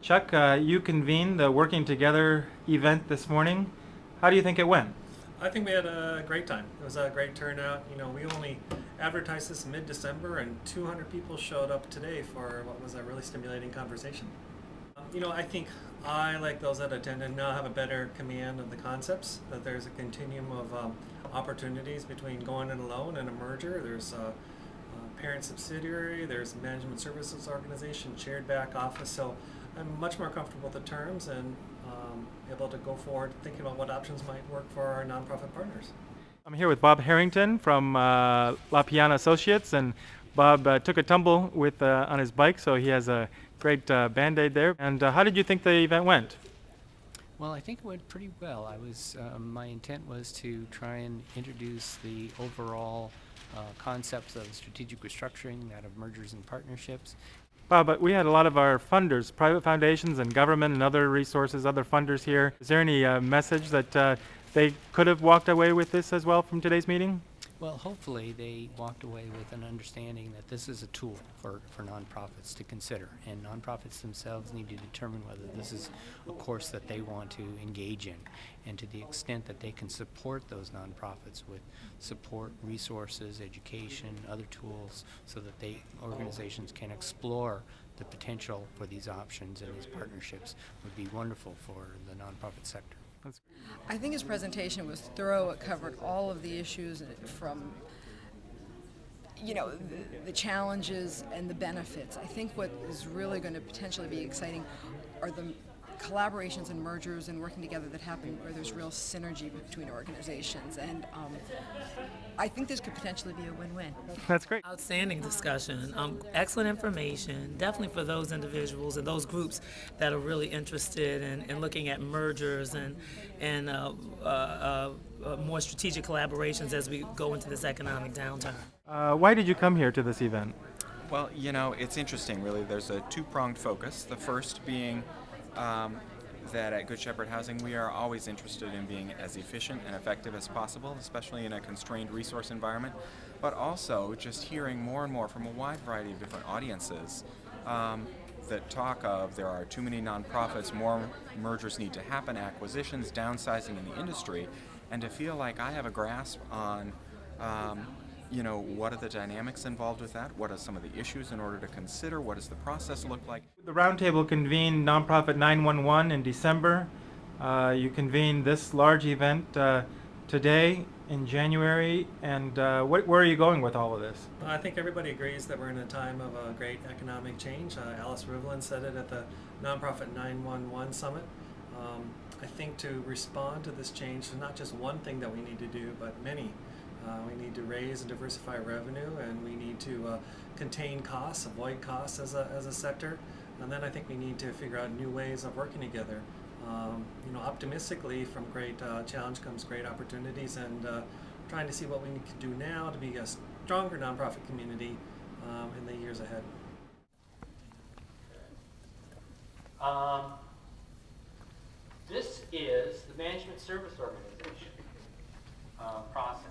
Chuck, you convened the Working Together event this morning. How do you think it went? I think we had a great time. It was a great turnout. We only advertised this mid-December, and 200 people showed up today for what was a really stimulating conversation. I think I, like those that attended, now have a better command of the concepts. That there's a continuum of opportunities between going it alone and a merger. There's a parent subsidiary. There's a management services organization, shared back office. So I'm much more comfortable with the terms and able to go forward thinking about what options might work for our nonprofit partners. I'm here with Bob Harrington from La Piana Associates, and Bob took a tumble on his bike, so he has a great Band-Aid there. And how did you think the event went? Well, I think it went pretty well. My intent was to try and introduce the overall concepts of strategic restructuring, that of mergers and partnerships. Bob, but we had a lot of our funders, private foundations and government and other resources, other funders here. Is there any message that they could have walked away with this as well from today's meeting? Well, hopefully they walked away with an understanding that this is a tool for nonprofits to consider, and nonprofits themselves need to determine whether this is a course that they want to engage in, and to the extent that they can support those nonprofits with support, resources, education, other tools, so that organizations can explore the potential for these options and these partnerships would be wonderful for the nonprofit sector. I think his presentation was thorough. It covered all of the issues from, the challenges and the benefits. I think what is really going to potentially be exciting are the collaborations and mergers and working together that happen where there's real synergy between organizations. And I think this could potentially be a win-win. That's great. Outstanding discussion, excellent information, definitely for those individuals and those groups that are really interested in looking at mergers and more strategic collaborations as we go into this economic downturn. Why did you come here to this event? Well, it's interesting, really. There's a two-pronged focus. The first being that at Good Shepherd Housing we are always interested in being as efficient and effective as possible, especially in a constrained resource environment, but also just hearing more and more from a wide variety of different audiences that talk of there are too many nonprofits, more mergers need to happen, acquisitions, downsizing in the industry, and to feel like I have a grasp on what are the dynamics involved with that? What are some of the issues in order to consider? What does the process look like? The Roundtable convened Nonprofit 911 in December. You convened this large event today in January. And where are you going with all of this? I think everybody agrees that we're in a time of a great economic change. Alice Rivlin said it at the Nonprofit 911 Summit. I think to respond to this change, there's not just one thing that we need to do, but many. We need to raise and diversify revenue, and we need to contain costs, avoid costs as a sector. And then I think we need to figure out new ways of working together. Optimistically, from great challenge comes great opportunities, and trying to see what we can do now to be a stronger nonprofit community in the years ahead. This is the management service organization process.